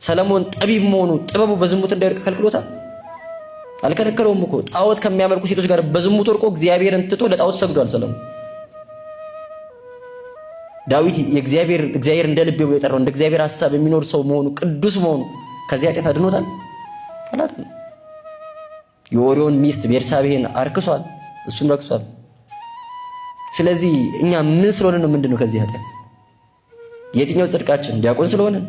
ሰለሞን ጠቢብ መሆኑ ጥበቡ በዝሙት እንዳይወድቅ ከልክሎታል? አልከለከለውም እኮ። ጣዖት ከሚያመልኩ ሴቶች ጋር በዝሙት ወድቆ እግዚአብሔርን ትቶ ለጣዖት ሰግዷል ሰለሞን። ዳዊት እግዚአብሔር እንደ ልቤ ብሎ የጠራው እንደ እግዚአብሔር ሐሳብ የሚኖር ሰው መሆኑ ቅዱስ መሆኑ ከዚያ ኃጢአት አድኖታል? አላደለም። የኦሪዮን ሚስት ቤርሳቤህን አርክሷል፣ እሱም ረክሷል። ስለዚህ እኛ ምን ስለሆነ ነው ምንድነው ከዚህ ኃጢአት? የትኛው ጽድቃችን? ዲያቆን ስለሆነን፣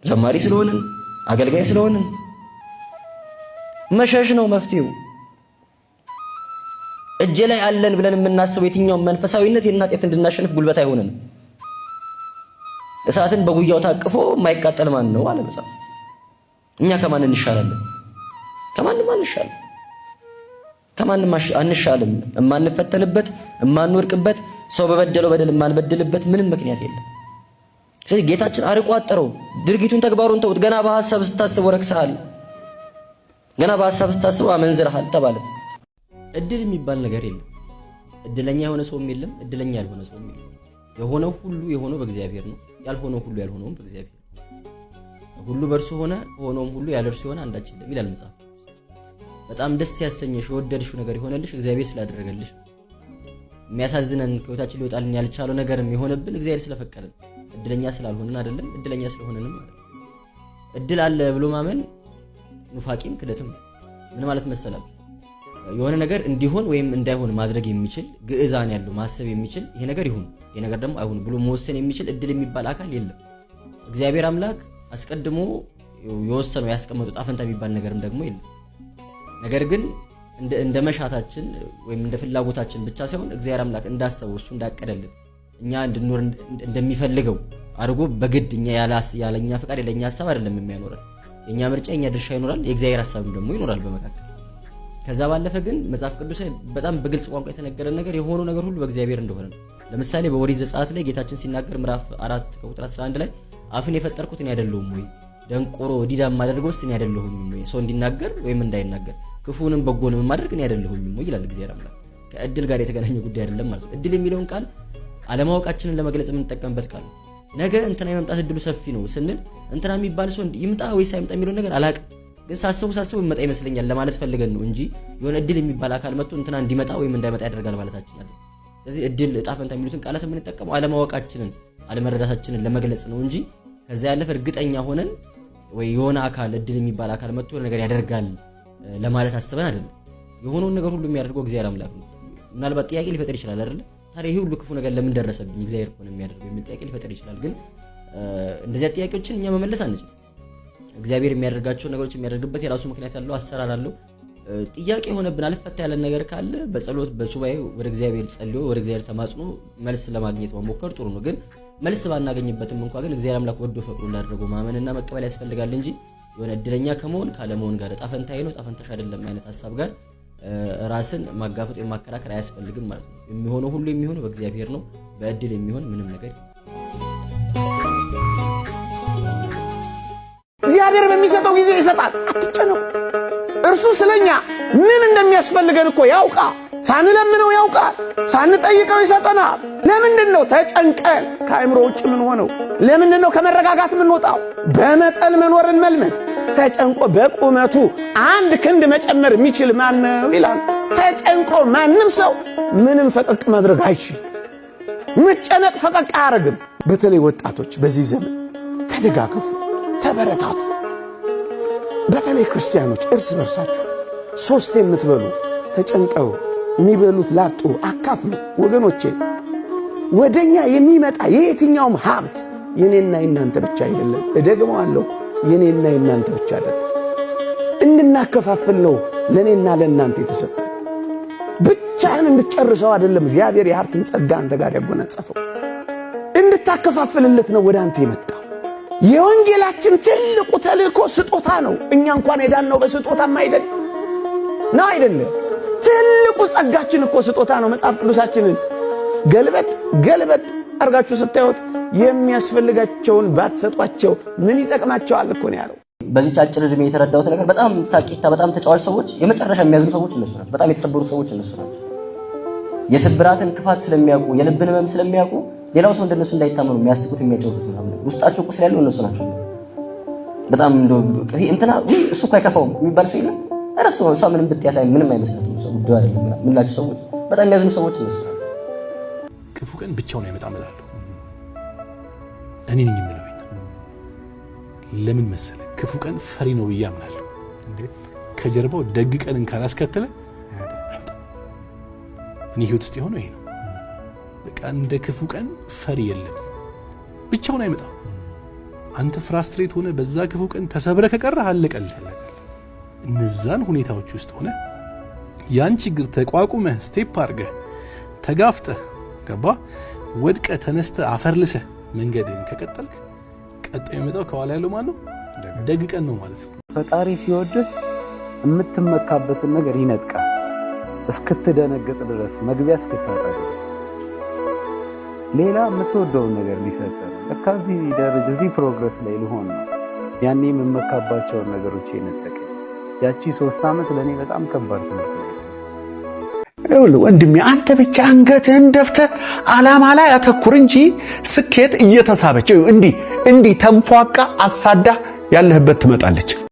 ዘማሪ ስለሆነን፣ አገልጋይ ስለሆነን? መሸሽ ነው መፍትሄው። እጄ ላይ አለን ብለን የምናስበው የትኛው መንፈሳዊነት የናጤት እንድናሸንፍ ጉልበት አይሆንም። እሳትን በጉያው ታቅፎ የማይቃጠል ማን ነው አለ መጽሐፍ። እኛ ከማን እንሻላለን? ከማንም አንሻልም። ከማንም አንሻልም። የማንፈተንበት የማንወርቅበት ሰው በበደለው በደል የማንበድልበት ምንም ምክንያት የለም። ስለዚህ ጌታችን አርቆ አጠረው። ድርጊቱን ተግባሩን ተውት። ገና በሐሳብ ስታስበው ረክሰሃል፣ ገና በሐሳብ ስታስበው አመንዝረሃል ተባለ። እድል የሚባል ነገር የለም። እድለኛ የሆነ ሰውም የለም፣ እድለኛ ያልሆነ ሰውም የለም። የሆነው ሁሉ የሆነው በእግዚአብሔር ነው፣ ያልሆነው ሁሉ ያልሆነውም በእግዚአብሔር ነው። ሁሉ በእርሱ ሆነ፣ ሆኖም ሁሉ ያለ እርሱ የሆነ አንዳች የለም ይላል መጽሐፍ። በጣም ደስ ያሰኘሽ የወደድሽው ነገር የሆነልሽ እግዚአብሔር ስላደረገልሽ። የሚያሳዝነን ከህይወታችን ሊወጣልን ያልቻለው ነገርም የሆነብን እግዚአብሔር ስለፈቀደን፣ እድለኛ ስላልሆንን አይደለም፣ እድለኛ ስለሆነንም ማለት ነው። እድል አለ ብሎ ማመን ኑፋቂም ክደትም። ምን ማለት መሰላችሁ? የሆነ ነገር እንዲሆን ወይም እንዳይሆን ማድረግ የሚችል ግዕዛን ያለው ማሰብ የሚችል ይሄ ነገር ይሁን ይሄ ነገር ደግሞ አይሁን ብሎ መወሰን የሚችል እድል የሚባል አካል የለም። እግዚአብሔር አምላክ አስቀድሞ የወሰነው ያስቀመጠው ጣፈንታ የሚባል ነገርም ደግሞ የለም። ነገር ግን እንደ መሻታችን ወይም እንደ ፍላጎታችን ብቻ ሳይሆን እግዚአብሔር አምላክ እንዳሰበው እሱ እንዳቀደልን እኛ እንድንኖር እንደሚፈልገው አድርጎ በግድ እኛ ያለኛ ፈቃድ ያለኛ ሐሳብ አይደለም የሚያኖረን። የኛ ምርጫ የኛ ድርሻ ይኖራል፣ የእግዚአብሔር ሐሳብም ደግሞ ይኖራል በመካከል። ከዛ ባለፈ ግን መጽሐፍ ቅዱስ ላይ በጣም በግልጽ ቋንቋ የተነገረ ነገር የሆነው ነገር ሁሉ በእግዚአብሔር እንደሆነ ነው። ለምሳሌ በኦሪት ዘጸአት ላይ ጌታችን ሲናገር ምዕራፍ 4 ቁጥር 11 ላይ አፍን የፈጠርኩት እኔ አይደለሁም ወይ? ደንቆሮ ዲዳም ማደርገውስ እኔ አይደለሁም ወይ? ሰው እንዲናገር ወይም እንዳይናገር ክፉንም በጎንም ማድረግ እኔ አይደለሁም ወይ ይላል እግዚአብሔር አምላክ። ከእድል ጋር የተገናኘ ጉዳይ አይደለም ማለት ነው። እድል የሚለውን ቃል አለማወቃችንን ለመግለጽ የምንጠቀምበት ቃል ነው። ነገ እንትና የመምጣት እድሉ ሰፊ ነው ስንል እንትና የሚባል ሰው ይምጣ ወይስ አይምጣ የሚለው ነገር አላውቅም፣ ግን ሳስበው ይመጣ ይመስለኛል ለማለት ፈልገን ነው እንጂ የሆነ እድል የሚባል አካል መጥቶ እንትና እንዲመጣ ወይም እንዳይመጣ ያደርጋል ማለታችን አይደለም። ስለዚህ እድል እጣ ፈንታ የሚሉትን ቃላት የምንጠቀመው አለማወቃችንን አለመረዳታችንን ለመግለጽ ነው እንጂ ከዛ ያለፈ እርግጠኛ ሆነን ወይ የሆነ አካል እድል የሚባል አካል መጥቶ ነገር ያደርጋል ለማለት አስበን አይደለም። የሆነውን ነገር ሁሉ የሚያደርገው እግዚአብሔር አምላክ ነው። ምናልባት ጥያቄ ሊፈጠር ይችላል አይደል? ታዲያ ይሄ ሁሉ ክፉ ነገር ለምን ደረሰብኝ እግዚአብሔር እኮ ነው የሚያደርገው የሚል ጥያቄ ሊፈጠር ይችላል። ግን እንደዚህ ጥያቄዎችን እኛ መመለስ አንችልም። እግዚአብሔር የሚያደርጋቸው ነገሮች የሚያደርግበት የራሱ ምክንያት ያለው አሰራር አለው። ጥያቄ የሆነብን አልፈታ ያለ ነገር ካለ በጸሎት በሱባኤ ወደ እግዚአብሔር ጸልዮ ወደ እግዚአብሔር ተማጽኖ መልስ ለማግኘት መሞከር ጥሩ ነው። ግን መልስ ባናገኝበትም እንኳን ግን እግዚአብሔር አምላክ ወዶ ፈቅዶ ላደረገው ማመንና መቀበል ያስፈልጋል እንጂ የሆነ እድለኛ ከመሆን ካለመሆን ጋር እጣ ፈንታዬ ነው እጣ ፈንታሽ አይደለም አይነት ሐሳብ ጋር ራስን ማጋፈጥ ወይም ማከራከር አያስፈልግም ማለት ነው። የሚሆነው ሁሉ የሚሆነው በእግዚአብሔር ነው። በእድል የሚሆን ምንም ነገር እግዚአብሔር በሚሰጠው ጊዜ ይሰጣል። አትጨነቁ። እርሱ ስለኛ ምን እንደሚያስፈልገን እኮ ያውቃል። ሳንለምነው ያውቃል። ሳንጠይቀው ይሰጠናል። ለምንድን ነው ተጨንቀን ከአእምሮ ውጭ ምን ሆነው? ለምንድን ነው ከመረጋጋት ምን ወጣው? በመጠን መኖርን መልመድ። ተጨንቆ በቁመቱ 1 ክንድ መጨመር የሚችል ማን ነው ይላል። ተጨንቆ ማንም ሰው ምንም ፈቀቅ ማድረግ አይችልም። መጨነቅ ፈቀቅ አያደርግም። በተለይ ወጣቶች በዚህ ዘመን ተደጋገፉ፣ ተበረታቱ። በተለይ ክርስቲያኖች እርስ በርሳችሁ 3 የምትበሉ ተጨንቀው የሚበሉት ላጡ አካፍሉ። ወገኖቼ ወደኛ የሚመጣ የየትኛውም ሀብት የኔና የናንተ ብቻ አይደለም። እደግመዋለሁ፣ የኔና የናንተ ብቻ አይደለም። እንድናከፋፍል ነው ለኔና ለናንተ የተሰጠ። ብቻህን እንድትጨርሰው አይደለም እግዚአብሔር የሀብትን ጸጋ አንተ ጋር ያጎናጸፈው። እንድታከፋፍልለት ነው ወደ አንተ የመጣው። የወንጌላችን ትልቁ ተልእኮ ስጦታ ነው። እኛ እንኳን የዳነው በስጦታም አይደለም። ትልቁ ጸጋችን እኮ ስጦታ ነው። መጽሐፍ ቅዱሳችንን ገልበጥ አርጋችሁ ስታዩት የሚያስፈልጋቸውን ባትሰጧቸው ምን ይጠቅማቸዋል እኮ ነው ያለው። በዚህ አጭር ዕድሜ የተረዳሁት ነገር በጣም ሳቂታ በጣም ተጫዋች ሰዎች የመጨረሻ የሚያዝኑ ሰዎች እነሱ ናቸው። በጣም የተሰበሩ ሰዎች እነሱ ናቸው። የስብራትን ክፋት ስለሚያውቁ የልብን ህመም ስለሚያውቁ ሌላው ሰው እንደነሱ እንዳይታመኑ የሚያስቡት የሚያጨውቱት ምናምን ውስጣቸው ቁስል ያለው እነሱ ናቸው። በጣም እንደው እንትና እሱ እኮ አይከፋውም የሚባል ሰው የለም። እረሱ እሷ ምንም ብትያት ምንም አይመስላትም። ሰው ጉዳዩ አይደለም ምን ላችሁ ሰዎች በጣም የሚያዝኑ ሰዎች ይመስላሉ። ክፉ ቀን ብቻውን አይመጣም እላለሁ እኔ ነኝ የምለው። ለምን መሰለ ክፉ ቀን ፈሪ ነው ብዬ አምናለሁ። ከጀርባው ደግ ቀንን ካላስከተለ እኔ ህይወት ውስጥ የሆነው ይሄ ነው። በቃ እንደ ክፉ ቀን ፈሪ የለም፣ ብቻውን አይመጣም። አንተ ፍራስትሬት ሆነ በዛ ክፉ ቀን ተሰብረ ከቀረህ አለቀልህ። እነዛን ሁኔታዎች ውስጥ ሆነ ያን ችግር ተቋቁመህ ስቴፕ አድርገህ ተጋፍጠህ ገባ ወድቀህ ተነስተህ አፈርልሰህ መንገድን ከቀጠልክ ቀጣይ የሚመጣው ከኋላ ያለው ማን ነው? ደግ ቀን ነው ማለት ነው። ፈጣሪ ሲወድህ የምትመካበትን ነገር ይነጥቃል እስክትደነግጥ ድረስ መግቢያ እስክታጣ ድረስ ሌላ የምትወደውን ነገር ሊሰጥህ ለካ እዚህ ደረጃ እዚህ ፕሮግረስ ላይ ልሆን ነው ያኔ የምመካባቸውን ነገሮች ይነጠቀኝ። ያቺ 3 ዓመት ለኔ በጣም ከባድ ትምህርት ነው። ወንድሜ አንተ ብቻ አንገትህን ደፍተህ ዓላማ ላይ አተኩር እንጂ ስኬት እየተሳበች እንዲህ ተንፏቃ አሳዳ ያለህበት ትመጣለች።